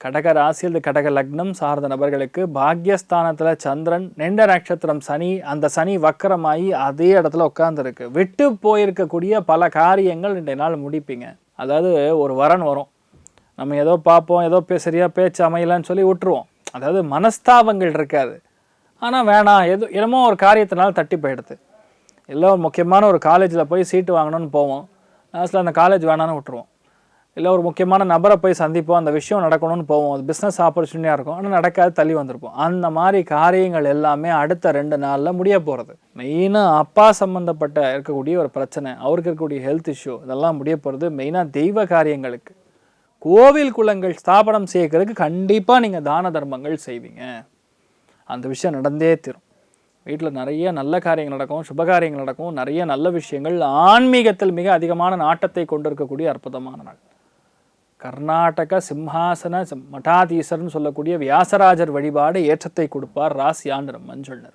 கடக ராசியில் கடக லக்னம் சார்ந்த நபர்களுக்கு பாக்யஸ்தானத்தில் சந்திரன், நின்ற நட்சத்திரம் சனி, அந்த சனி வக்கரமாகி அதே இடத்துல உட்காந்துருக்கு. விட்டு போயிருக்கக்கூடிய பல காரியங்கள் இன்றைய நாள் முடிப்பீங்க. அதாவது ஒரு வரன் வரும், நம்ம ஏதோ பார்ப்போம், ஏதோ சரியாக பேச்சு அமையலான்னு சொல்லி விட்டுருவோம். அதாவது மனஸ்தாபங்கள் இருக்காது, ஆனால் வேணாம் என்னமோ ஒரு காரியத்தினால தட்டி போயிடுது. இல்லை ஒரு முக்கியமான ஒரு காலேஜில் போய் சீட்டு வாங்கணும்னு போவோம், லாஸ்ட்டில் அந்த காலேஜ் வேணான்னு விட்டுருவோம். இல்லை ஒரு முக்கியமான நபரை போய் சந்திப்போம், அந்த விஷயம் நடக்கணும்னு போவோம், அது பிஸ்னஸ் ஆப்பர்ச்சுனிட்டியாக இருக்கும், ஆனால் நடக்காது, தள்ளி வந்திருப்போம். அந்த மாதிரி காரியங்கள் எல்லாமே அடுத்த 2 நாளில் முடிய போகிறது. மெயினாக அப்பா சம்மந்தப்பட்ட இருக்கக்கூடிய ஒரு பிரச்சனை, அவருக்கு இருக்கக்கூடிய ஹெல்த் இஷ்யூ, இதெல்லாம் முடிய போகிறது. மெயினாக தெய்வ காரியங்களுக்கு, கோவில் குளங்கள் ஸ்தாபனம் செய்யறதுக்கு கண்டிப்பாக நீங்கள் தான தர்மங்கள் செய்வீங்க. அந்த விஷயம் நடந்தே தீரும். வீட்டில் நிறைய நல்ல காரியங்கள் நடக்கும், சுபகாரியங்கள் நடக்கும், நிறைய நல்ல விஷயங்கள். ஆன்மீகத்தில் மிக அதிகமான நாட்டத்தை கொண்டிருக்கக்கூடிய அற்புதமான நாள். கர்நாடக சிம்ஹாசன மட்டாதீசர்னு சொல்லக்கூடிய வியாசராஜர் வழிபாடு ஏற்றத்தை கொடுப்பார். ராசி ஆண்டு மஞ்சள் நிறம்.